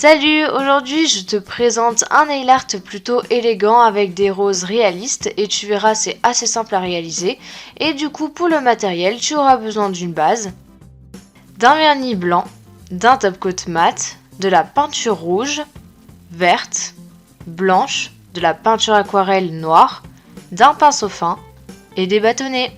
Salut, aujourd'hui je te présente un nail art plutôt élégant avec des roses réalistes et tu verras c'est assez simple à réaliser. Et du coup pour le matériel tu auras besoin d'une base, d'un vernis blanc, d'un top coat mat, de la peinture rouge, verte, blanche, de la peinture aquarelle noire, d'un pinceau fin et des bâtonnets.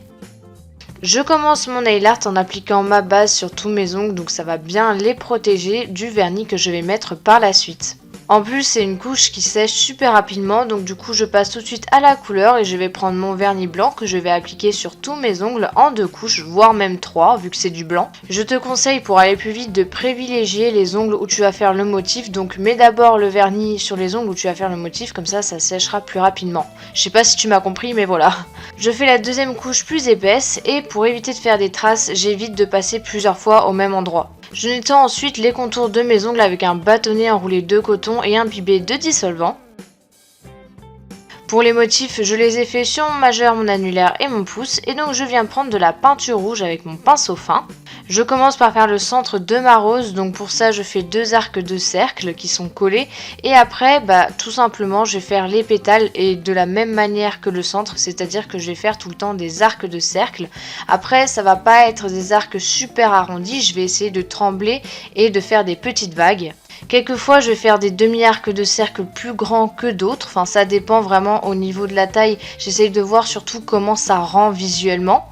Je commence mon nail art en appliquant ma base sur tous mes ongles, donc ça va bien les protéger du vernis que je vais mettre par la suite. En plus c'est une couche qui sèche super rapidement, donc du coup je passe tout de suite à la couleur et je vais prendre mon vernis blanc que je vais appliquer sur tous mes ongles en 2 couches, voire même 3 vu que c'est du blanc. Je te conseille pour aller plus vite de privilégier les ongles où tu vas faire le motif, donc mets d'abord le vernis sur les ongles où tu vas faire le motif, comme ça séchera plus rapidement. Je sais pas si tu m'as compris mais voilà. Je fais la deuxième couche plus épaisse et pour éviter de faire des traces, j'évite de passer plusieurs fois au même endroit. Je nettoie ensuite les contours de mes ongles avec un bâtonnet enroulé de coton et imbibé de dissolvant. Pour les motifs, je les ai fait sur mon majeur, mon annulaire et mon pouce, et donc je viens prendre de la peinture rouge avec mon pinceau fin. Je commence par faire le centre de ma rose, donc pour ça je fais 2 arcs de cercle qui sont collés, et après tout simplement je vais faire les pétales et de la même manière que le centre, c'est-à-dire que je vais faire tout le temps des arcs de cercle. Après ça va pas être des arcs super arrondis, je vais essayer de trembler et de faire des petites vagues. Quelquefois je vais faire des demi-arcs de cercle plus grands que d'autres, enfin ça dépend vraiment au niveau de la taille, j'essaye de voir surtout comment ça rend visuellement.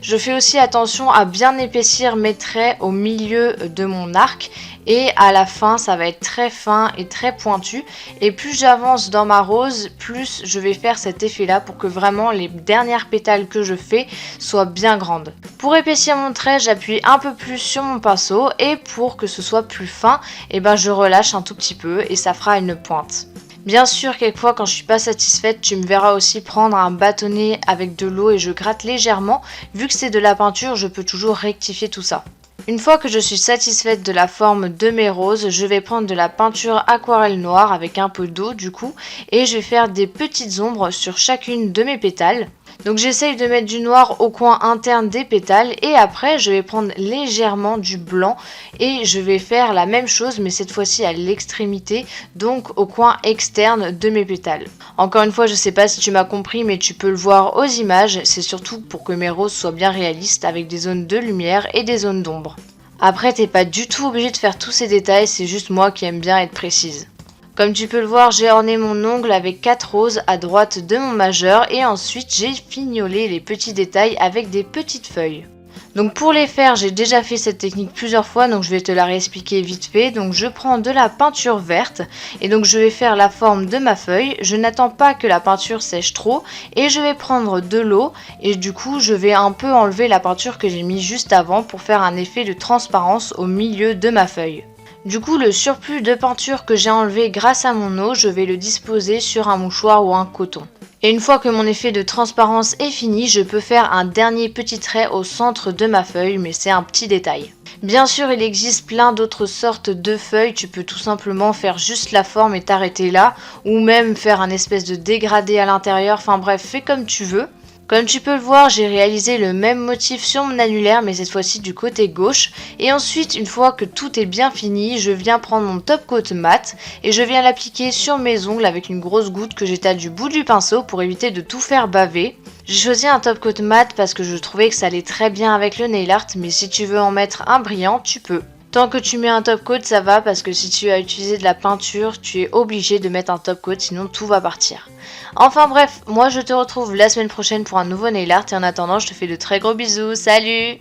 Je fais aussi attention à bien épaissir mes traits au milieu de mon arc et à la fin ça va être très fin et très pointu, et plus j'avance dans ma rose, plus je vais faire cet effet là pour que vraiment les dernières pétales que je fais soient bien grandes. Pour épaissir mon trait, j'appuie un peu plus sur mon pinceau et pour que ce soit plus fin, je relâche un tout petit peu et ça fera une pointe. Bien sûr, quelquefois quand je suis pas satisfaite, tu me verras aussi prendre un bâtonnet avec de l'eau et je gratte légèrement. Vu que c'est de la peinture, je peux toujours rectifier tout ça. Une fois que je suis satisfaite de la forme de mes roses, je vais prendre de la peinture aquarelle noire avec un peu d'eau du coup, et je vais faire des petites ombres sur chacune de mes pétales. Donc j'essaye de mettre du noir au coin interne des pétales et après je vais prendre légèrement du blanc et je vais faire la même chose mais cette fois-ci à l'extrémité, donc au coin externe de mes pétales. Encore une fois, je sais pas si tu m'as compris mais tu peux le voir aux images, c'est surtout pour que mes roses soient bien réalistes avec des zones de lumière et des zones d'ombre. Après t'es pas du tout obligé de faire tous ces détails, c'est juste moi qui aime bien être précise. Comme tu peux le voir, j'ai orné mon ongle avec 4 roses à droite de mon majeur et ensuite j'ai fignolé les petits détails avec des petites feuilles. Donc pour les faire, j'ai déjà fait cette technique plusieurs fois, donc je vais te la réexpliquer vite fait. Donc je prends de la peinture verte et donc je vais faire la forme de ma feuille. Je n'attends pas que la peinture sèche trop et je vais prendre de l'eau et du coup je vais un peu enlever la peinture que j'ai mis juste avant pour faire un effet de transparence au milieu de ma feuille. Du coup, le surplus de peinture que j'ai enlevé grâce à mon eau, je vais le disposer sur un mouchoir ou un coton. Et une fois que mon effet de transparence est fini, je peux faire un dernier petit trait au centre de ma feuille, mais c'est un petit détail. Bien sûr, il existe plein d'autres sortes de feuilles, tu peux tout simplement faire juste la forme et t'arrêter là, ou même faire un espèce de dégradé à l'intérieur, enfin bref, fais comme tu veux. Comme tu peux le voir, j'ai réalisé le même motif sur mon annulaire mais cette fois-ci du côté gauche. Et ensuite, une fois que tout est bien fini, je viens prendre mon top coat mat et je viens l'appliquer sur mes ongles avec une grosse goutte que j'étale du bout du pinceau pour éviter de tout faire baver. J'ai choisi un top coat mat parce que je trouvais que ça allait très bien avec le nail art, mais si tu veux en mettre un brillant, tu peux. Tant que tu mets un top coat, ça va parce que si tu as utilisé de la peinture, tu es obligé de mettre un top coat, sinon tout va partir. Enfin bref, moi je te retrouve la semaine prochaine pour un nouveau nail art et en attendant, je te fais de très gros bisous. Salut!